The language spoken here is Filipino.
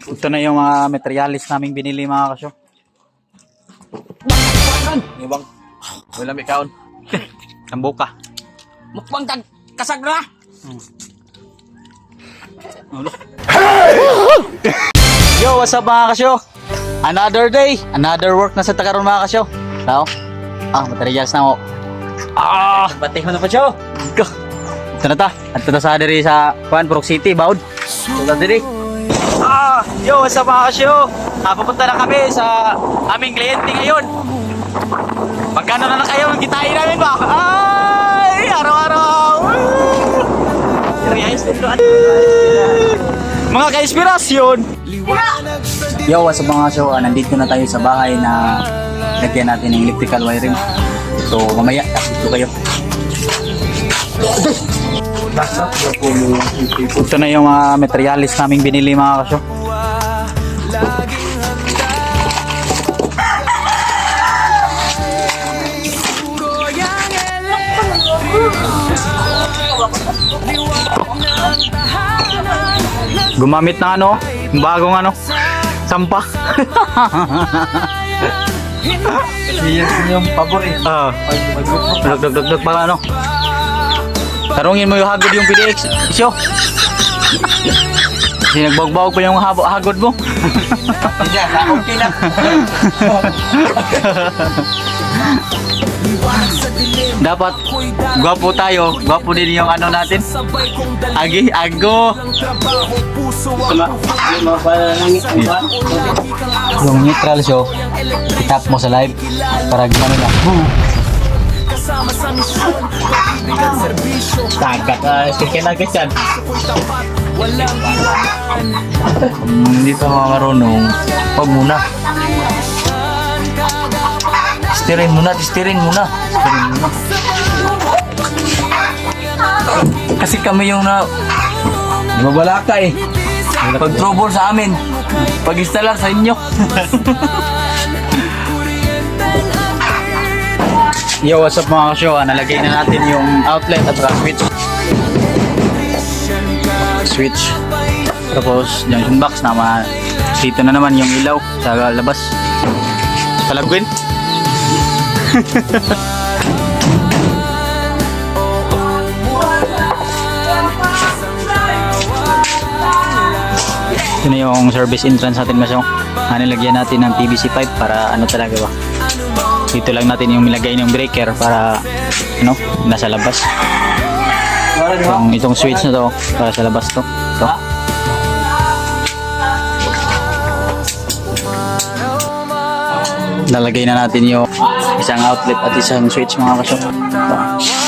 Ito na yung mga materialis naming binili mga kasyo. Ibang wala may kaon. Sambuka. Mukbang kag kasagra. Yo, what's up mga kasyo? Another day, another work na sa takaroon mga kasyo. Tao? Materials na ako. Batay mo na pa siya. Ito na ta. At ito sa diri sa Purok City, Baud. Tulad diri. Yo, what's up mga kasyo? Papunta na kami sa aming kliyente ngayon. Magkano na kayo ang kitain namin ba? Ay, araw-araw. Mga ka-inspirasyon. Yo, what's up mga kasyo? Nandito na tayo sa bahay na lagyan natin ng electrical wiring. So, mamaya, dito kayo. Ito na yung mga materialis naming binili mga kasyo. Gumamit na ano, bagong ano, sampah. Yan yung paborito. Dagdag para ano. Tarungin mo yung hagod yung PDX, isyo. Kasi nagbagbawag pa yung hagod mo. Hindi, okay na. Dapat gwapo tayo, gwapo din yung ano natin. Ago. Yung neutral show, itap mo sa live para gumano lang. Tagat, kikinagis yan. Hindi pa marunong. Huwag muna. Tistirin muna. Kasi kami yung Mabala ka eh. pag-trouble sa amin. Pag-installer sa inyo. Yo, what's up mga kasyo? Nalagay na natin yung outlet at saka switch. Tapos junction box na dito na naman yung ilaw sa labas. Talagwin. Ito na yung service entrance natin masyo. Nilagyan natin ng PVC pipe para ano talaga ba. Dito lang natin yung nilagay ng breaker para ano, nasa labas. Itong switch na to para sa labas to. Ito. Lalagay na natin yung isang outlet at isang switch mga kasyo. Ito.